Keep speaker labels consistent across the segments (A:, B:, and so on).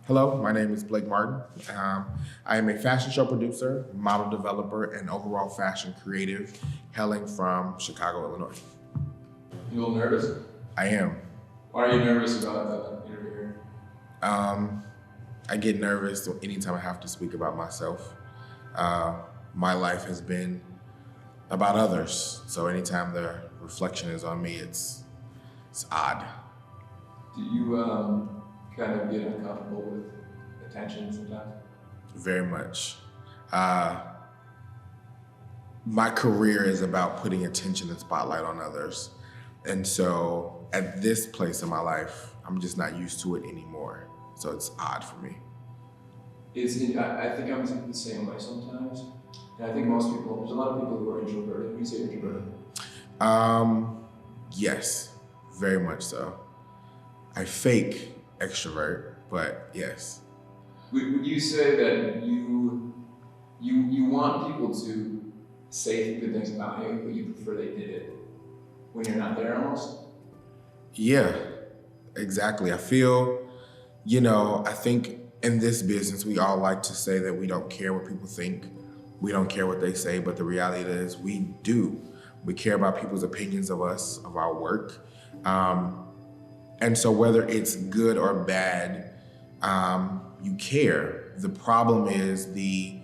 A: Hello, my name is Blake Martin. I am a fashion show producer, model developer, and overall fashion creative hailing from Chicago, Illinois.
B: You a little nervous?
A: I am.
B: Why are you nervous about the interview?
A: I get nervous anytime I have to speak about myself. My life has been about others, so anytime the reflection is on me, it's odd.
B: Do you kind of get uncomfortable with attention sometimes?
A: Very much. My career is about putting attention and spotlight on others. And so at this place in my life, I'm just not used to it anymore. So it's odd for me.
B: I think I'm the same way sometimes. And I think most people, there's a lot of people who are introverted. When you say introverted?
A: Yes, very much so. I fake extrovert, but yes.
B: Would you say that you want people to say good things about you, but you prefer they did it when you're not there almost?
A: Yeah, exactly. I feel, I think in this business, we all like to say that we don't care what people think. We don't care what they say, but the reality is we do. We care about people's opinions of us, of our work. And so whether it's good or bad, you care. The problem is the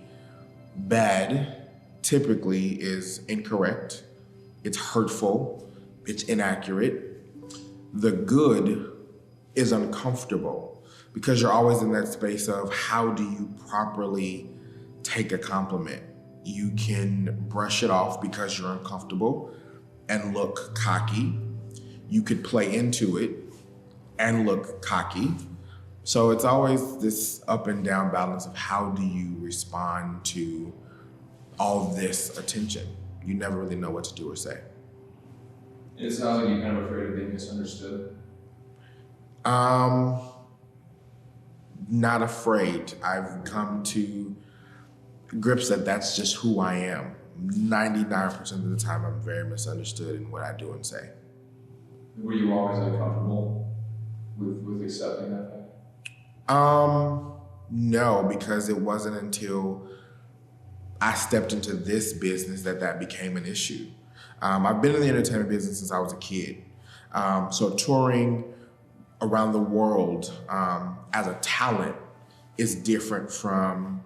A: bad typically is incorrect, it's hurtful, it's inaccurate. The good is uncomfortable because you're always in that space of how do you properly take a compliment? You can brush it off because you're uncomfortable and look cocky. You could play into it and look cocky. So it's always this up and down balance of how do you respond to all this attention. You never really know what to do or say.
B: It sounds like you're kind of afraid of being misunderstood.
A: Not afraid. I've come to grips that that's just who I am. 99% of the time, I'm very misunderstood in what I do and say.
B: Were you always uncomfortable with accepting that fact?
A: No, because it wasn't until I stepped into this business that became an issue. I've been in the entertainment business since I was a kid. So touring around the world as a talent is different from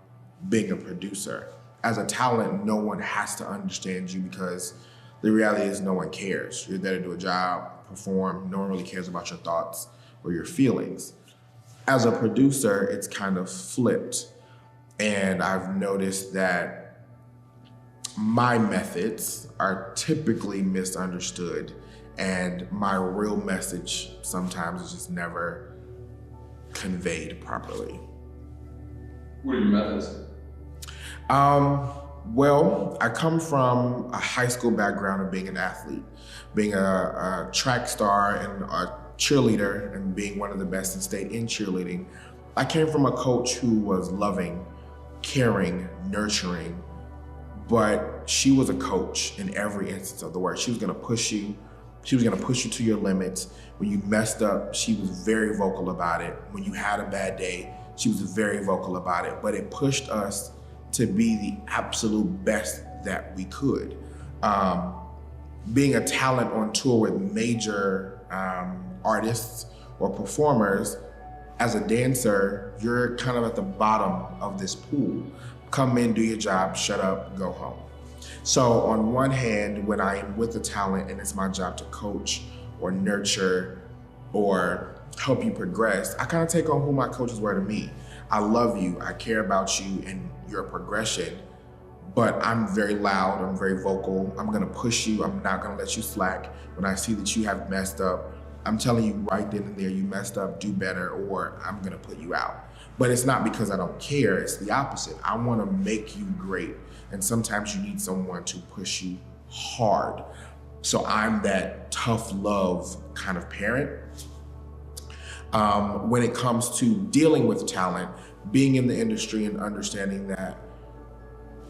A: being a producer. As a talent, no one has to understand you because the reality is no one cares. You're there to do a job, perform. No one really cares about your thoughts or your feelings. As a producer, it's kind of flipped. And I've noticed that my methods are typically misunderstood and my real message sometimes is just never conveyed properly.
B: What are your methods?
A: Well, I come from a high school background of being an athlete, being a track star and a cheerleader and being one of the best in state in cheerleading. I came from a coach who was loving, caring, nurturing, but she was a coach in every instance of the word. She was gonna push you. She was gonna push you to your limits. When you messed up, she was very vocal about it. When you had a bad day, she was very vocal about it, but it pushed us to be the absolute best that we could. Being a talent on tour with major artists or performers, as a dancer, you're kind of at the bottom of this pool. Come in, do your job, shut up, go home. So on one hand, when I am with a talent and it's my job to coach or nurture or help you progress, I kind of take on who my coaches were to me. I love you, I care about you and your progression, but I'm very loud, I'm very vocal, I'm gonna push you, I'm not gonna let you slack. When I see that you have messed up, I'm telling you right then and there, you messed up, do better, or I'm gonna put you out. But it's not because I don't care, it's the opposite. I wanna make you great, and sometimes you need someone to push you hard. So I'm that tough love kind of parent. When it comes to dealing with talent, being in the industry and understanding that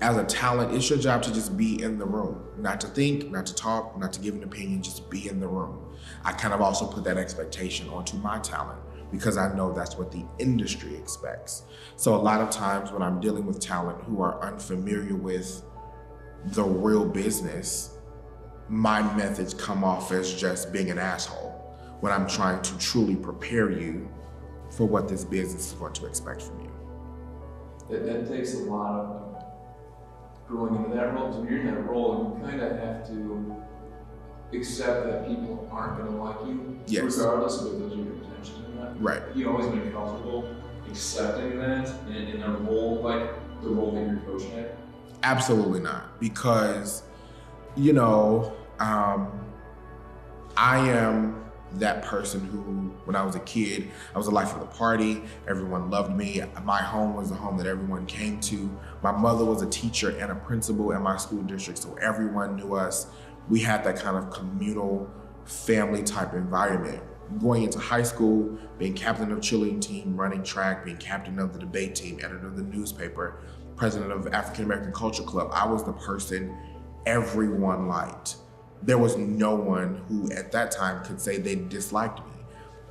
A: as a talent, it's your job to just be in the room, not to think, not to talk, not to give an opinion, just be in the room. I kind of also put that expectation onto my talent because I know that's what the industry expects. So a lot of times when I'm dealing with talent who are unfamiliar with the real business, my methods come off as just being an asshole when I'm trying to truly prepare you for what this business is going to expect from you.
B: That takes a lot of growing into that role. So when you're in that role, you kind of have to accept that people aren't going to like you,
A: Yes.
B: regardless of if those are your intentions or not.
A: Right.
B: You always been comfortable accepting that in a role like the role that you're coaching at?
A: Absolutely not, because, you know, I am that person who, when I was a kid, I was the life of the party. Everyone loved me. My home was the home that everyone came to. My mother was a teacher and a principal in my school district, so everyone knew us. We had that kind of communal family type environment. Going into high school, being captain of cheerleading team, running track, being captain of the debate team, editor of the newspaper, president of African American Culture Club, I was the person everyone liked. There was no one who at that time could say they disliked me.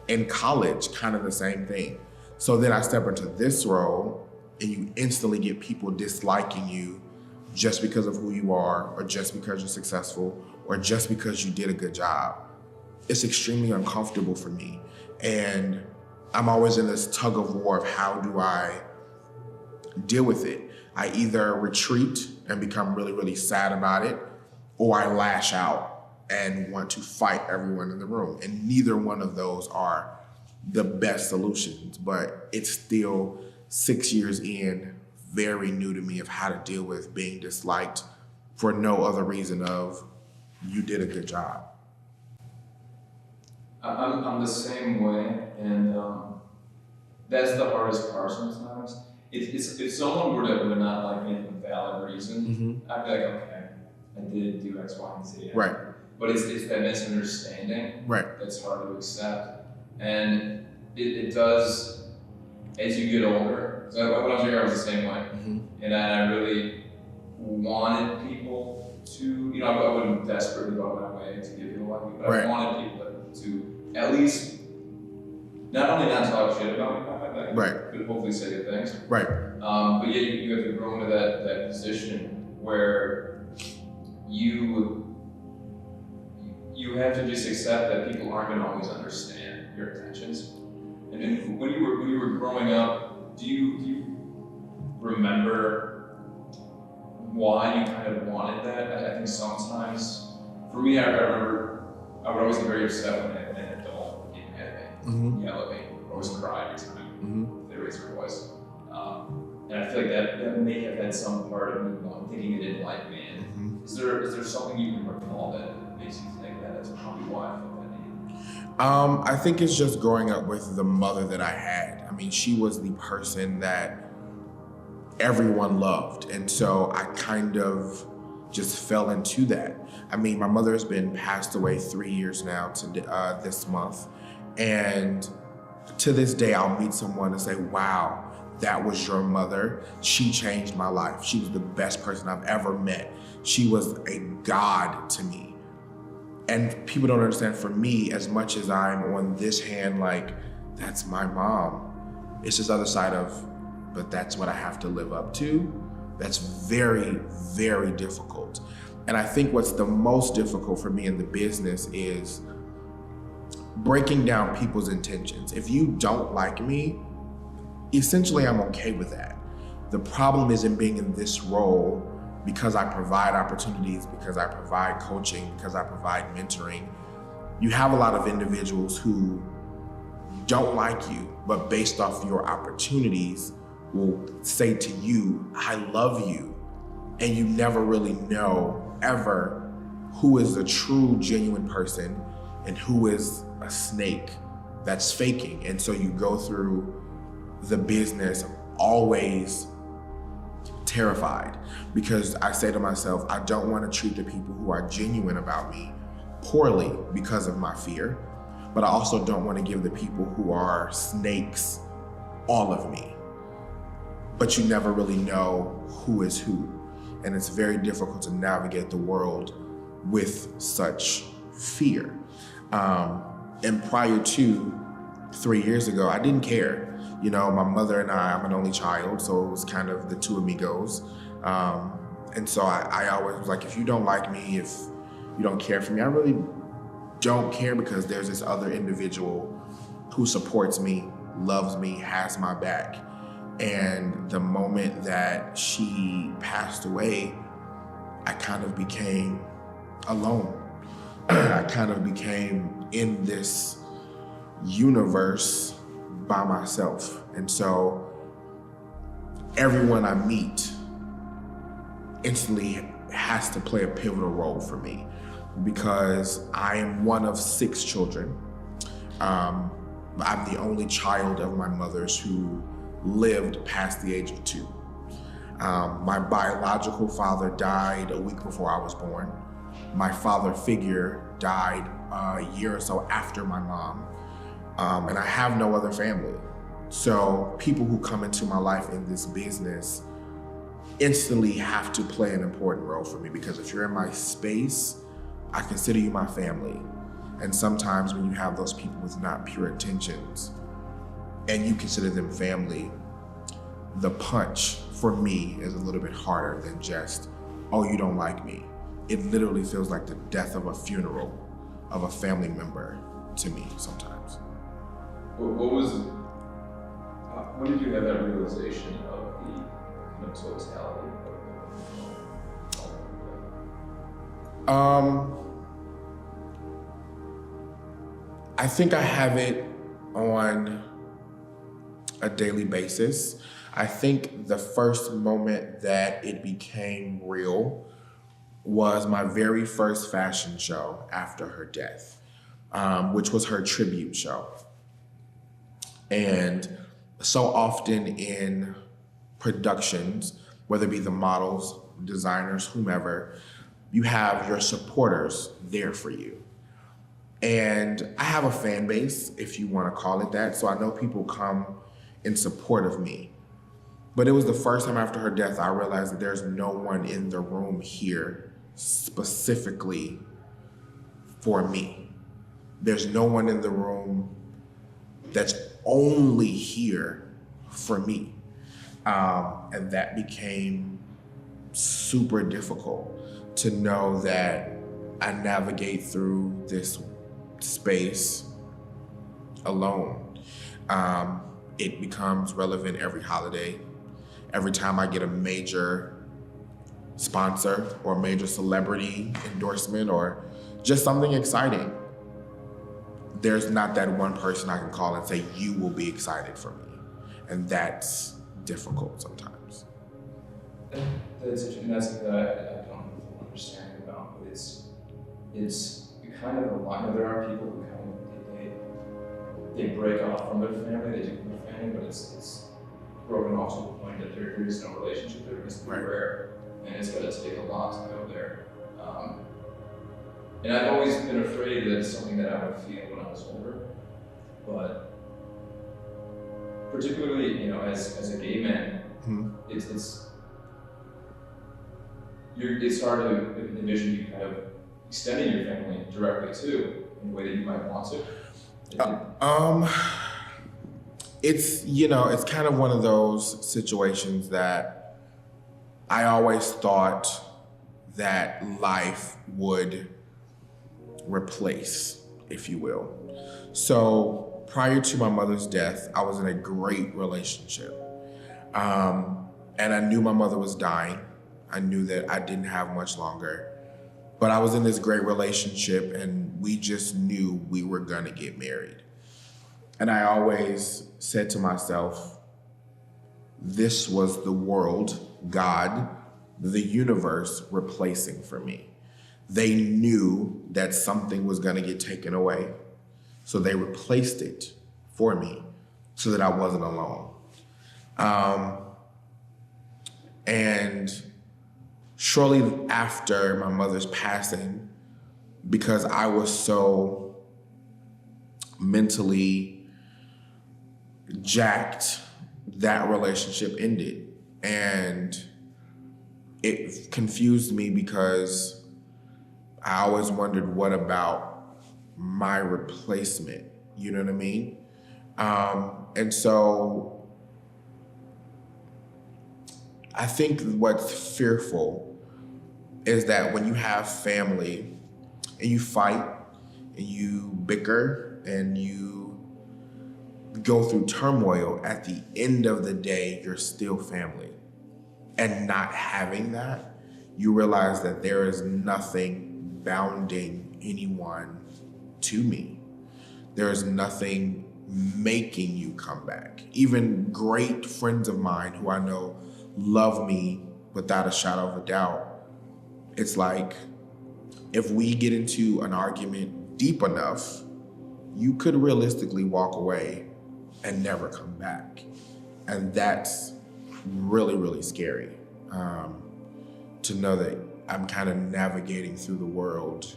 A: In college, kind of the same thing. So then I step into this role and you instantly get people disliking you just because of who you are, or just because you're successful, or just because you did a good job. It's extremely uncomfortable for me. And I'm always in this tug of war of how do I deal with it. I either retreat and become really, really sad about it, or I lash out and want to fight everyone in the room. And neither one of those are the best solutions, but it's still 6 years in, very new to me of how to deal with being disliked for no other reason of you did a good job.
B: I'm the same way, and that's the hardest part sometimes. If someone were to not like me for a valid reason, I'd be like, okay, I did do X, Y, and Z.
A: Right.
B: But it's that misunderstanding that's hard to accept. And it does, as you get older, so when I was younger, I was the same way. And I really wanted people to, I wouldn't desperately go out of my way to get people like me, but I wanted people to at least not only not talk shit about me, but hopefully say good things.
A: Right.
B: But yeah, you have to grow into that position where you have to just accept that people aren't going to always understand your intentions. And then when you were growing up, do you remember why you kind of wanted that? I think sometimes, for me, I remember I would always get very upset when an adult would get mad at me, yell at me, or always cry every time they raised their voice. And I feel like that may have had some part of me thinking they didn't like me. And is there something you can recall that makes you think that that's probably why I felt that need?
A: I think it's just growing up with the mother that I had. I mean, she was the person that everyone loved. And so I kind of just fell into that. I mean, my mother has been passed away 3 years now to this month. And to this day, I'll meet someone and say, wow, that was your mother. She changed my life. She was the best person I've ever met. She was a god to me. And people don't understand, for me, as much as I'm on this hand, like, that's my mom, it's this other side of, but that's what I have to live up to. That's very, very difficult. And I think what's the most difficult for me in the business is breaking down people's intentions. If you don't like me, essentially I'm okay with that. The problem is in being in this role, because I provide opportunities, because I provide coaching, because I provide mentoring, you have a lot of individuals who don't like you, but based off your opportunities will say to you, I love you. And you never really know ever who is a true, genuine person and who is a snake that's faking. And so you go through the business always terrified, because I say to myself, I don't want to treat the people who are genuine about me poorly because of my fear, but I also don't want to give the people who are snakes all of me. But you never really know who is who. And it's very difficult to navigate the world with such fear. And prior to 3 years ago, I didn't care. You know, my mother and I'm an only child, so it was kind of the two amigos. And so I always was like, if you don't like me, if you don't care for me, I really don't care, because there's this other individual who supports me, loves me, has my back. And the moment that she passed away, I kind of became alone. I kind of became in this universe by myself. And so everyone I meet instantly has to play a pivotal role for me, because I am one of 6 children. I'm the only child of my mother's who lived past the age of 2. My biological father died a week before I was born. My father figure died a year or so after my mom. And I have no other family. So people who come into my life in this business instantly have to play an important role for me, because if you're in my space, I consider you my family. And sometimes when you have those people with not pure intentions and you consider them family, the punch for me is a little bit harder than just, oh, you don't like me. It literally feels like the death of a funeral of a family member to me sometimes.
B: When did you have that realization of the kind of totality of
A: I think I have it on a daily basis. I think the first moment that it became real was my very first fashion show after her death, which was her tribute show. And so often in productions, whether it be the models, designers, whomever, you have your supporters there for you. And I have a fan base, if you want to call it that, so I know people come in support of me. But it was the first time after her death I realized that there's no one in the room here specifically for me. There's no one in the room that's only here for me. And that became super difficult to know that I navigate through this space alone. It becomes relevant every holiday. Every time I get a major sponsor or major celebrity endorsement or just something exciting, there's not that one person I can call and say, you will be excited for me. And that's difficult sometimes.
B: That's something that I don't understand about, but it's kind of a line. There are people who kind of they break off from their family, they do their family, but it's broken off to the point that there is no relationship there. It's very rare, and it's going to take a lot to go there. And I've always been afraid that it's something that I would feel when I was older, but particularly, as a gay man, it's hard to envision you kind of extending your family directly too in a way that you might want to.
A: It's kind of one of those situations that I always thought that life would replace, if you will. So prior to my mother's death, I was in a great relationship. And I knew my mother was dying. I knew that I didn't have much longer. But I was in this great relationship and we just knew we were gonna get married. And I always said to myself, this was the world, God, the universe replacing for me. They knew that something was gonna get taken away. So they replaced it for me so that I wasn't alone. And shortly after my mother's passing, because I was so mentally jacked, that relationship ended. And it confused me because I always wondered, what about my replacement? You know what I mean? And so I think what's fearful is that when you have family and you fight and you bicker and you go through turmoil, at the end of the day, you're still family. And not having that, you realize that there is nothing bounding anyone to me. There is nothing making you come back. Even great friends of mine who I know love me without a shadow of a doubt, it's like, if we get into an argument deep enough, you could realistically walk away and never come back. And that's really, really scary, to know that I'm kind of navigating through the world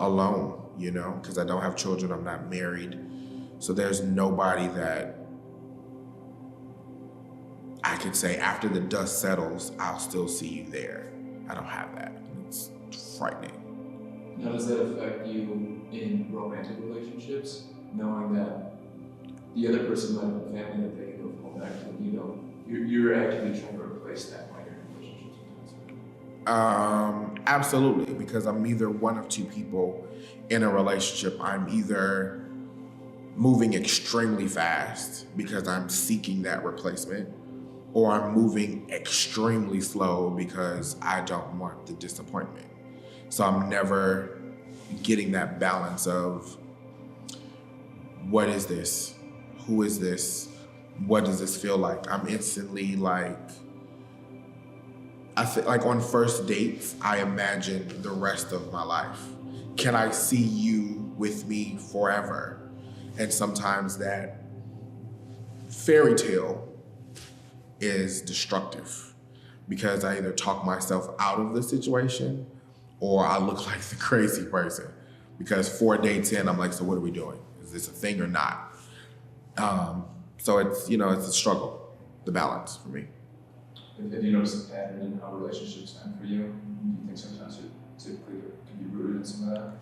A: alone, you know, because I don't have children, I'm not married. So there's nobody that I could say, after the dust settles, I'll still see you there. I don't have that. It's frightening.
B: Now, does that affect you in romantic relationships, knowing that the other person might have a family that they can go fall back to? You know, you're actively trying to replace that while you're in relationships sometimes.
A: Absolutely, because I'm either one of two people in a relationship. I'm either moving extremely fast because I'm seeking that replacement, or I'm moving extremely slow because I don't want the disappointment. So I'm never getting that balance of, what is this? Who is this? What does this feel like? I'm instantly like, I feel like on first dates, I imagine the rest of my life. Can I see you with me forever? And sometimes that fairy tale is destructive, because I either talk myself out of the situation or I look like the crazy person. Because 4 dates in, I'm like, so what are we doing? Is this a thing or not? So it's, you know, it's a struggle, the balance for me.
B: Have you noticed a pattern in how relationships end for you? Do you think sometimes it typically can be rooted in some of that?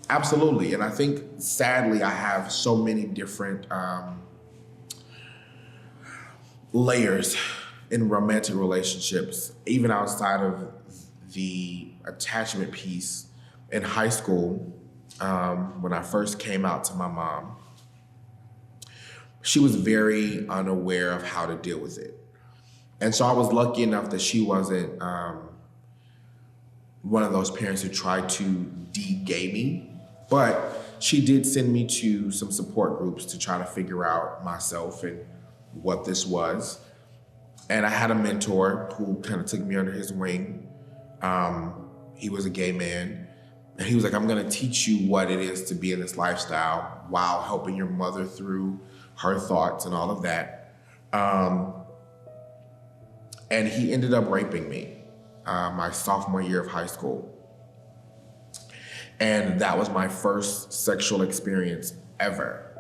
A: Absolutely, and I think sadly I have so many different layers in romantic relationships, even outside of the attachment piece. In high school, when I first came out to my mom, she was very unaware of how to deal with it. And so I was lucky enough that she wasn't one of those parents who tried to de-gay me, but she did send me to some support groups to try to figure out myself and what this was. And I had a mentor who kind of took me under his wing. He was a gay man. And he was like, I'm gonna teach you what it is to be in this lifestyle while helping your mother through her thoughts and all of that. And he ended up raping me my sophomore year of high school. And that was my first sexual experience ever.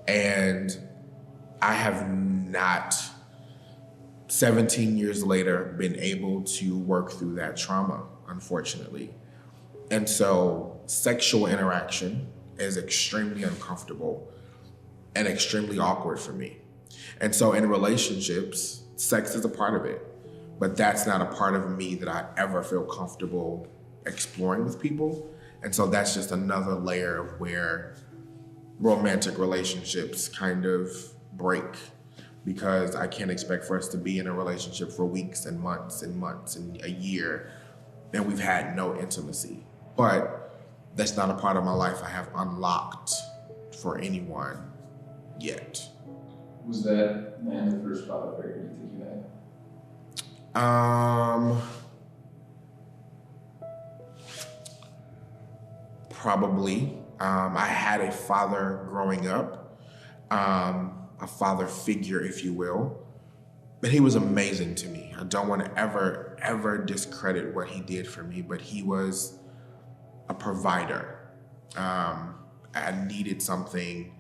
A: And I have not, 17 years later, been able to work through that trauma, unfortunately. And so sexual interaction is extremely uncomfortable and extremely awkward for me. And so in relationships, sex is a part of it, but that's not a part of me that I ever feel comfortable exploring with people. And so that's just another layer of where romantic relationships kind of break, because I can't expect for us to be in a relationship for weeks and months and a year, and we've had no intimacy. But that's not a part of my life I have unlocked for anyone yet.
B: Was that man the first father figure you think you had?
A: Probably. I had a father growing up, a father figure, if you will, but he was amazing to me. I don't want to ever discredit what he did for me, but he was a provider. I needed something.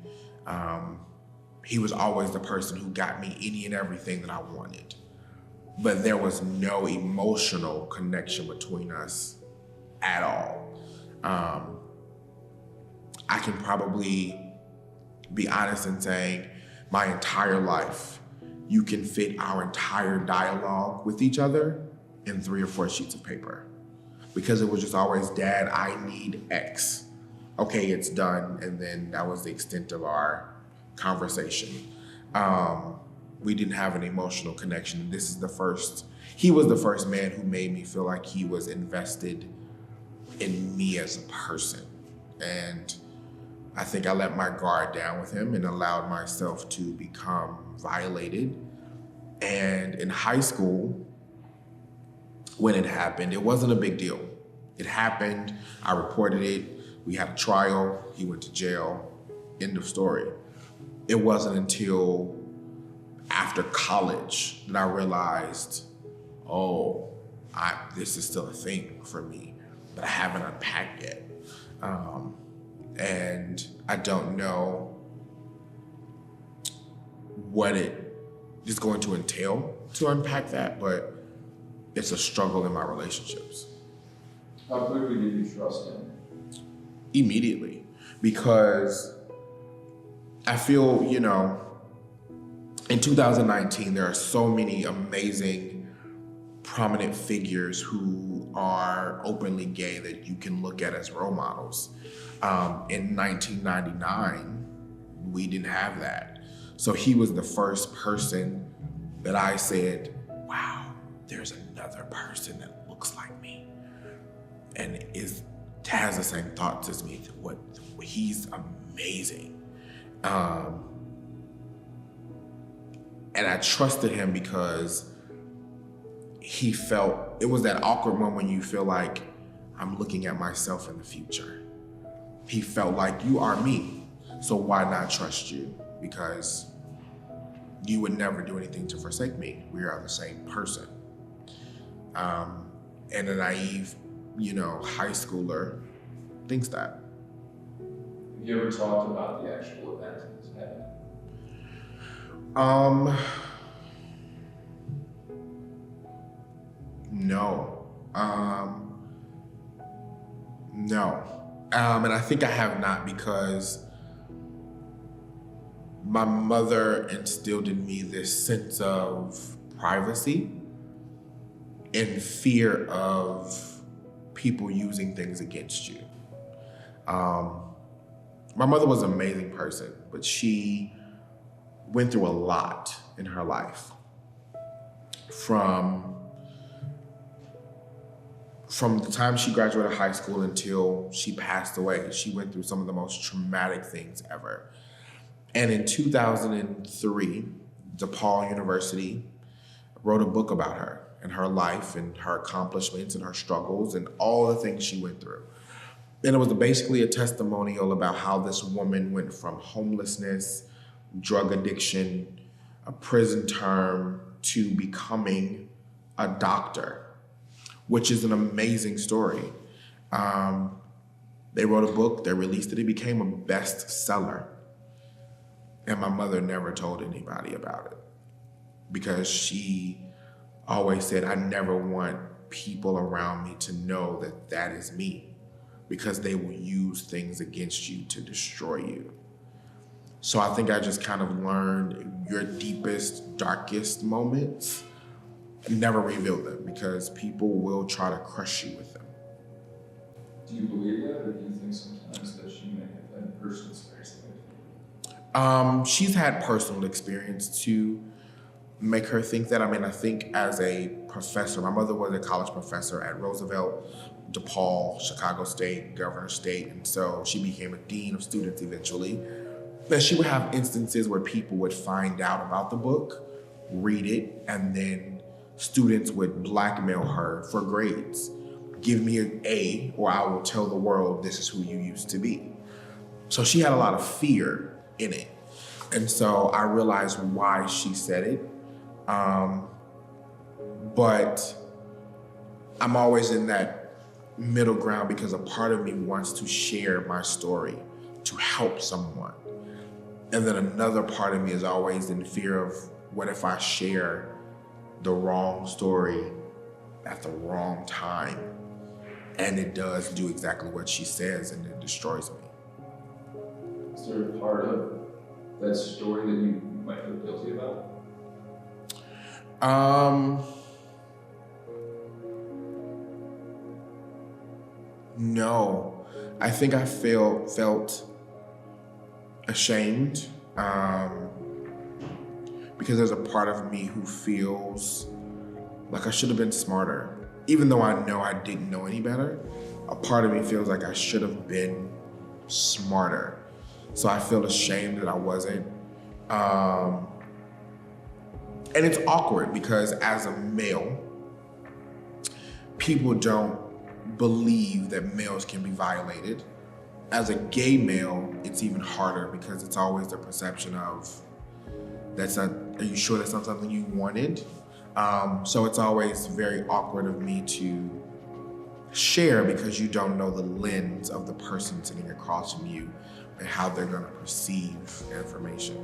A: He was always the person who got me any and everything that I wanted. But there was no emotional connection between us at all. I can probably be honest in saying my entire life, you can fit our entire dialogue with each other in 3 or 4 sheets of paper. Because it was just always, Dad, I need X. Okay, it's done. And then that was the extent of our conversation. We didn't have an emotional connection. He was the first man who made me feel like he was invested in me as a person. And I think I let my guard down with him and allowed myself to become violated. And in high school, when it happened, it wasn't a big deal. It happened, I reported it, we had a trial, he went to jail, end of story. It wasn't until after college that I realized, this is still a thing for me, but I haven't unpacked yet. And I don't know what it is going to entail to unpack that, but it's a struggle in my relationships.
B: How quickly did you trust him?
A: Immediately, because I feel, in 2019, there are so many amazing, prominent figures who are openly gay that you can look at as role models. In 1999, we didn't have that. So he was the first person that I said, wow, there's another person that looks like me and has the same thoughts as me. He's amazing. And I trusted him because it was that awkward moment when you feel like I'm looking at myself in the future. He felt like, you are me, so why not trust you? Because you would never do anything to forsake me. We are the same person. And a naive, high schooler thinks that.
B: Have you ever talked about the actual event that's happened?
A: No. No. And I think I have not, because my mother instilled in me this sense of privacy and fear of people using things against you. My mother was an amazing person, but she went through a lot in her life. From the time she graduated high school until she passed away, she went through some of the most traumatic things ever. And in 2003, DePaul University wrote a book about her and her life and her accomplishments and her struggles and all the things she went through. And it was basically a testimonial about how this woman went from homelessness, drug addiction, a prison term, to becoming a doctor, which is an amazing story. They wrote a book, they released it, it became a bestseller. And my mother never told anybody about it because she always said, I never want people around me to know that that is me, because they will use things against you to destroy you. So I think I just kind of learned your deepest, darkest moments, never reveal them, because people will try to crush you with them.
B: Do you believe that, or do you think sometimes that she may have had personal experience?
A: She's had personal experience to make her think that. I mean, I think as a professor, my mother was a college professor at Roosevelt, DePaul, Chicago State, Governor State, and so she became a dean of students eventually. Then she would have instances where people would find out about the book, read it, and then students would blackmail her for grades. Give me an A, or I will tell the world this is who you used to be. So she had a lot of fear in it. And so I realized why she said it. But I'm always in that middle ground because a part of me wants to share my story to help someone. And then another part of me is always in fear of, what if I share the wrong story at the wrong time? And it does do exactly what she says, and it destroys me.
B: Is there a part of that story that you might feel guilty about?
A: No. I think I felt ashamed because there's a part of me who feels like I should have been smarter. Even though I know I didn't know any better, a part of me feels like I should have been smarter. So I feel ashamed that I wasn't. And it's awkward because as a male, people don't believe that males can be violated. As a gay male, it's even harder because it's always the perception of, are you sure that's not something you wanted? So it's always very awkward of me to share because you don't know the lens of the person sitting across from you and how they're gonna perceive information.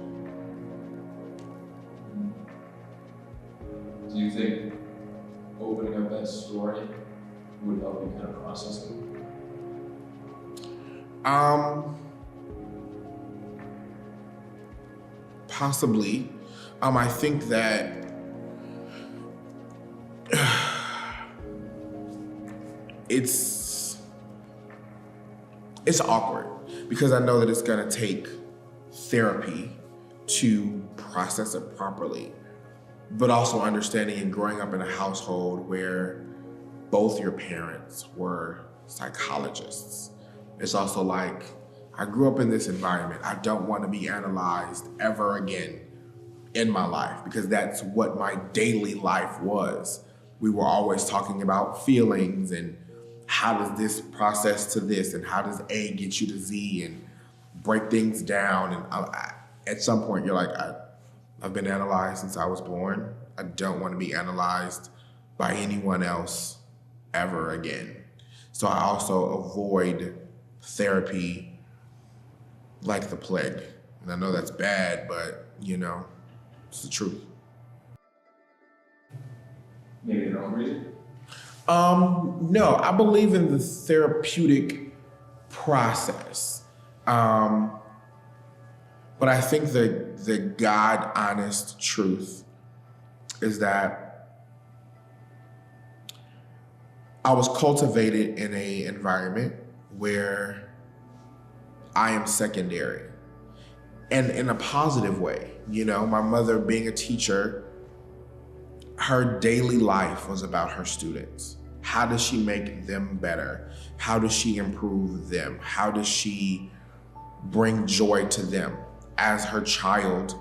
B: Do you think opening up that story would help you kind of process it?
A: Possibly. I think that it's awkward because I know that it's gonna take therapy to process it properly, but also understanding and growing up in a household where both your parents were psychologists. It's also like, I grew up in this environment. I don't want to be analyzed ever again in my life because that's what my daily life was. We were always talking about feelings and how does this process to this and how does A get you to Z and break things down. And at some point you're like, I've been analyzed since I was born. I don't want to be analyzed by anyone else ever again. So I also avoid therapy like the plague. And I know that's bad, but it's the truth.
B: Maybe the wrong reason?
A: No, I believe in the therapeutic process. But I think the God honest truth is that I was cultivated in an environment where I am secondary, and in a positive way. My mother being a teacher, her daily life was about her students. How does she make them better? How does she improve them? How does she bring joy to them? As her child,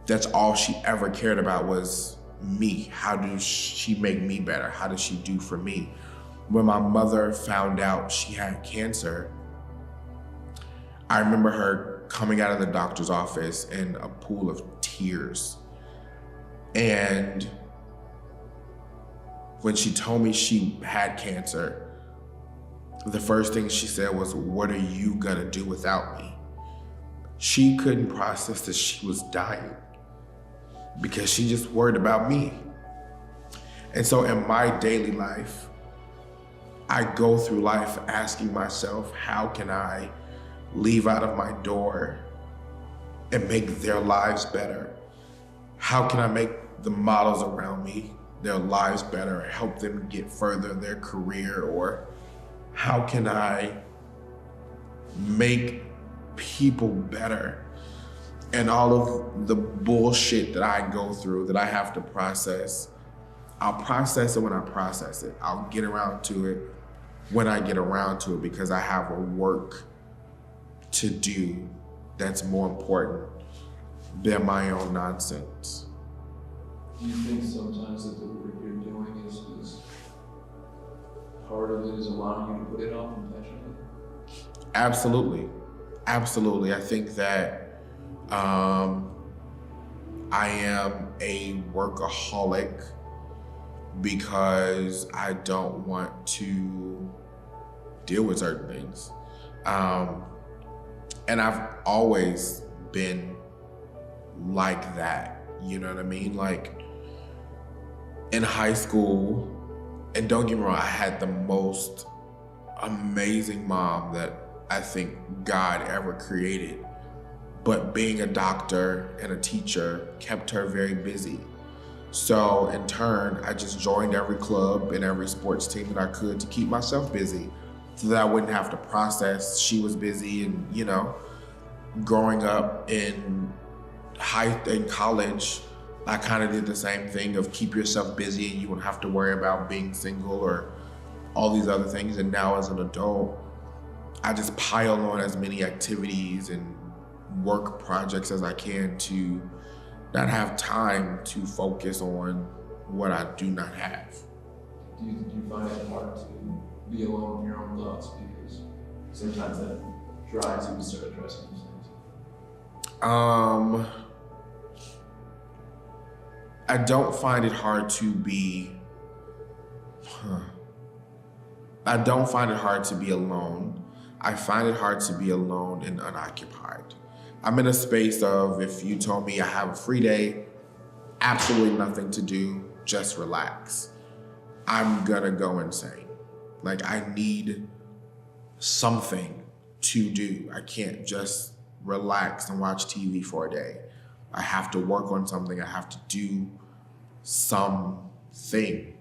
A: that's all she ever cared about was me. How does she make me better? How does she do for me? When my mother found out she had cancer, I remember her coming out of the doctor's office in a pool of tears. And when she told me she had cancer, the first thing she said was, "What are you gonna do without me?" She couldn't process that she was dying because she just worried about me. And so in my daily life, I go through life asking myself, how can I leave out of my door and make their lives better? How can I make the models around me, their lives better, help them get further in their career? Or how can I make people better? And all of the bullshit that I go through that I have to process, I'll process it when I process it. I'll get around to it when I get around to it because I have a work to do that's more important than my own nonsense.
B: Do you think sometimes that the work you're doing is part of it is allowing you to put it off intentionally?
A: Absolutely. Absolutely. I think that I am a workaholic because I don't want to deal with certain things. And I've always been like that, you know what I mean? Like in high school, and don't get me wrong, I had the most amazing mom that I think God ever created. but being a doctor and a teacher kept her very busy. So in turn, I just joined every club and every sports team that I could to keep myself busy so that I wouldn't have to process she was busy. And, you know, growing up in college, I kind of did the same thing of keep yourself busy and you won't have to worry about being single or all these other things. And now as an adult, I just pile on as many activities and work projects as I can to not have time to focus on what I do not have.
B: Do you find it hard to be alone in your own thoughts? Because sometimes that drives you to start addressing these things.
A: I don't find it hard to be, I don't find it hard to be alone. I find it hard to be alone and unoccupied. I'm in a space of, if you told me I have a free day, absolutely nothing to do, just relax, I'm gonna go insane. Like, I need something to do. I can't just relax and watch TV for a day. I have to work on something. I have to do something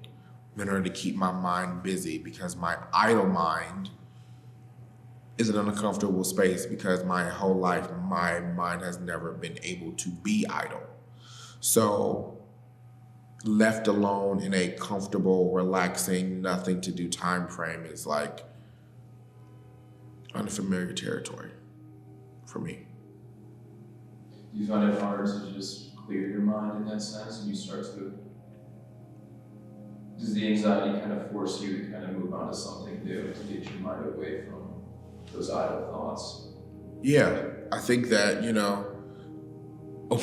A: in order to keep my mind busy, because my idle mind is an uncomfortable space, because my whole life, my mind has never been able to be idle. So left alone in a comfortable, relaxing, nothing to do time frame is like unfamiliar territory for me.
B: Do you find it hard to just clear your mind in that sense, and you start to, does the anxiety kind of force you to kind of move on to something new to get your mind away from those idle thoughts?
A: Yeah, I think that, you know,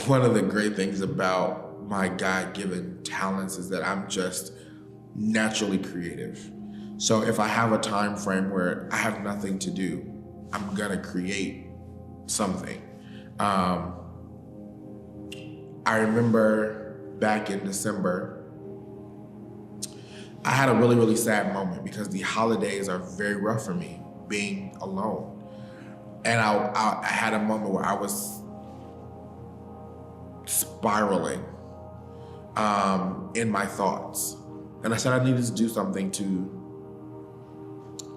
A: one of the great things about my God-given talents is that I'm just naturally creative. So if I have a time frame where I have nothing to do, I'm gonna create something. I remember back in December, I had a really, really sad moment because the holidays are very rough for me, being alone. And I had a moment where I was spiraling in my thoughts. And I said I needed to do something to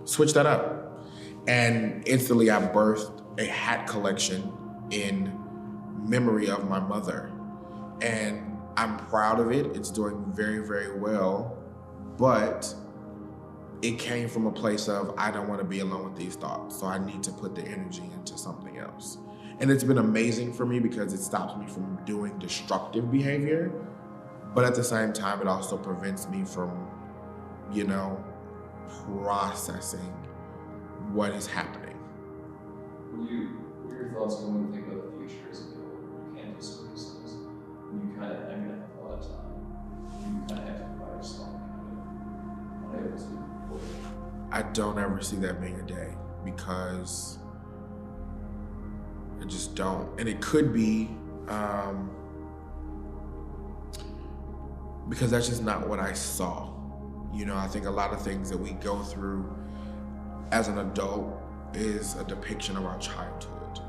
A: switch that up. And instantly I birthed a hat collection in memory of my mother. And I'm proud of it. It's doing very, very well. But it came from a place of, I don't want to be alone with these thoughts, so I need to put the energy into something else. And it's been amazing for me because it stops me from doing destructive behavior, but at the same time, it also prevents me from, you know, processing what is happening.
B: What are your thoughts when you think about the future as a goal? You can't do some of these things. You kind of, I mean, have a lot of time. You kind of have to provide yourself.
A: I don't ever see that being a day, because I just don't. And it could be because that's just not what I saw. You know, I think a lot of things that we go through as an adult is a depiction of our childhood.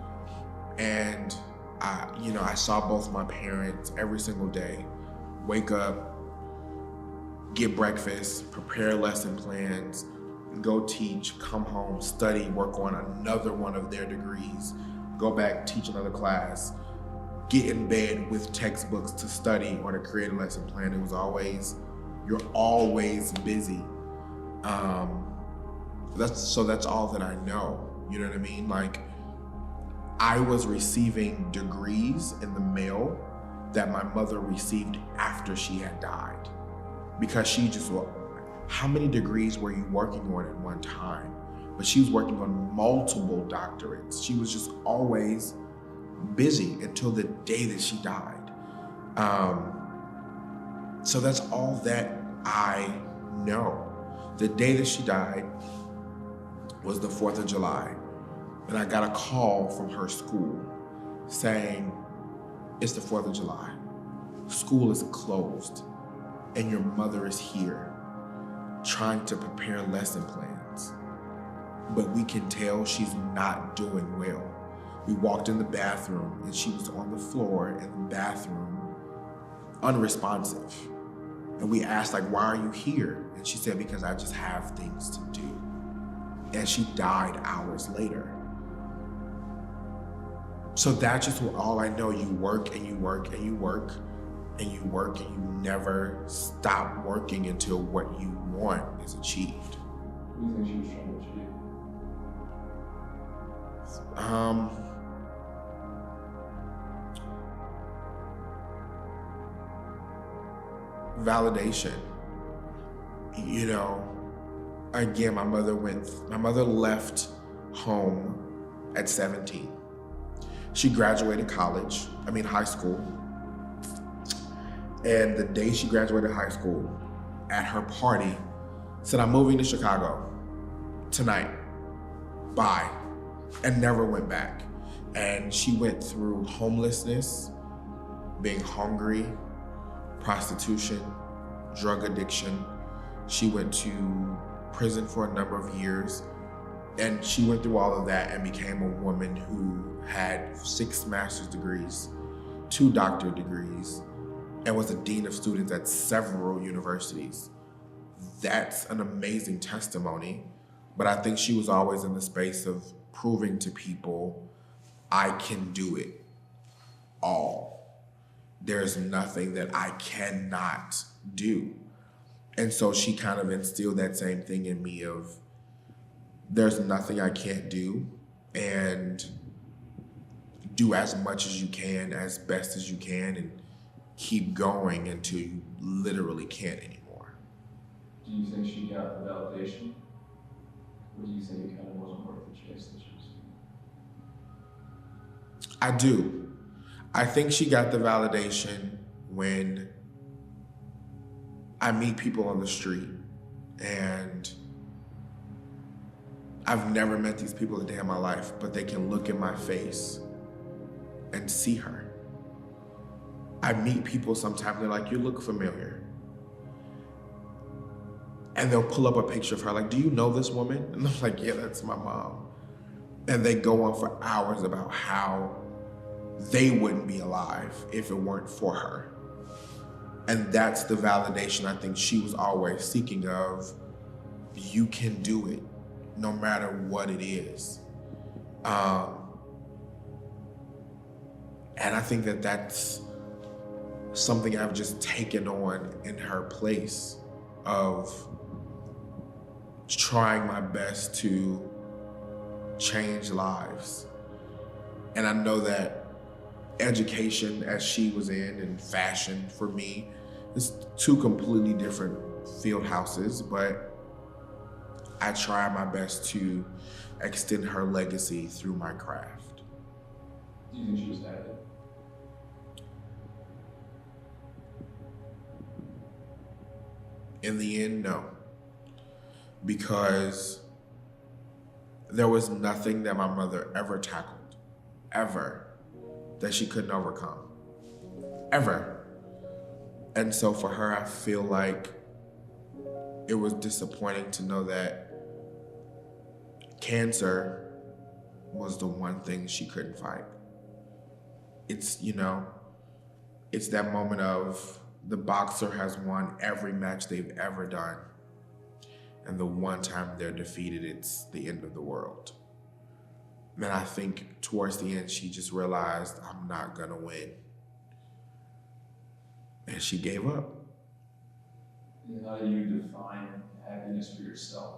A: And I saw both my parents every single day wake up, get breakfast, prepare lesson plans, go teach, come home, study, work on another one of their degrees, go back, teach another class, get in bed with textbooks to study or to create a lesson plan. It was always, you're always busy. That's all that I know. You know what I mean? Like, I was receiving degrees in the mail that my mother received after she had died. Because she just, how many degrees were you working on at one time? But she was working on multiple doctorates. She was just always busy until the day that she died. So that's all that I know. The day that she died was the 4th of July. And I got a call from her school saying, it's the 4th of July. School is closed. And your mother is here trying to prepare lesson plans. But we can tell she's not doing well. We walked in the bathroom and she was on the floor in the bathroom, unresponsive. And we asked, like, why are you here? And she said, because I just have things to do. And she died hours later. So that's just all I know. You work and you work and you work and you work and you never stop working until what you want is achieved.
B: What do you think she was trying to achieve?
A: Validation. You know, again, my mother left home at 17. She graduated high school. And the day she graduated high school, at her party, said, I'm moving to Chicago tonight, bye, and never went back. And she went through homelessness, being hungry, prostitution, drug addiction. She went to prison for a number of years. And she went through all of that and became a woman who had 6 master's degrees, 2 doctorate degrees, and was a dean of students at several universities. That's an amazing testimony, but I think she was always in the space of proving to people, I can do it all. There's nothing that I cannot do. And so she kind of instilled that same thing in me of, there's nothing I can't do, and do as much as you can, as best as you can, and keep going until you literally can't anymore.
B: Do you think she got the validation? Or do you think it kind of wasn't worth the chase that she was doing?
A: I do. I think she got the validation when I meet people on the street, and I've never met these people a day in my life, but they can look in my face and see her. I meet people sometimes, they're like, you look familiar. And they'll pull up a picture of her, like, do you know this woman? And I'm like, yeah, that's my mom. And they go on for hours about how they wouldn't be alive if it weren't for her. And that's the validation I think she was always seeking of, you can do it, no matter what it is. And I think that that's something I've just taken on in her place of trying my best to change lives. And I know that education, as she was in, and fashion for me, is 2 completely different field houses, but I try my best to extend her legacy through my craft.
B: Do you think she was happy?
A: In the end, no. Because there was nothing that my mother ever tackled, ever, that she couldn't overcome, ever. And so for her, I feel like it was disappointing to know that cancer was the one thing she couldn't fight. It's, you know, it's that moment of the boxer has won every match they've ever done, and the one time they're defeated, it's the end of the world. And I think towards the end, she just realized, I'm not gonna win. And she gave up.
B: And how do you define happiness for yourself?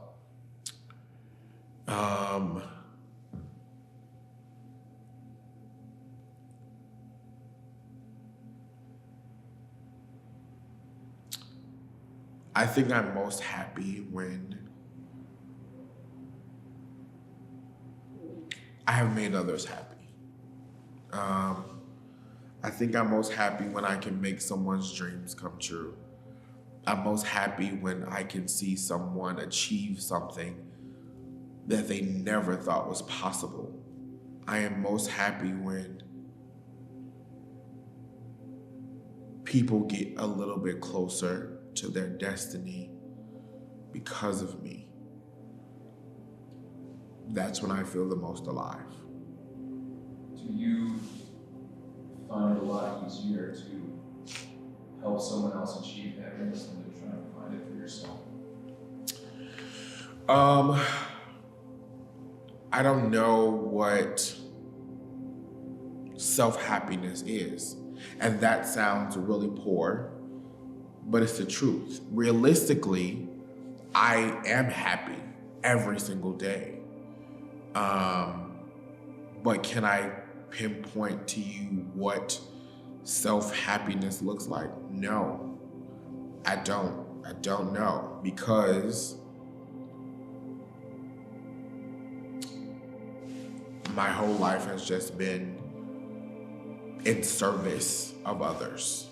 A: I think I'm most happy when I have made others happy. I think I'm most happy when I can make someone's dreams come true. I'm most happy when I can see someone achieve something that they never thought was possible. I am most happy when people get a little bit closer to their destiny because of me. That's when I feel the most alive.
B: do you find it a lot easier to help someone else achieve happiness than to try to find it for yourself?
A: I don't know what self-happiness is. And that sounds really poor, but it's the truth. Realistically, I am happy every single day. But can I pinpoint to you what self-happiness looks like? No, I don't. I don't know, because my whole life has just been in service of others.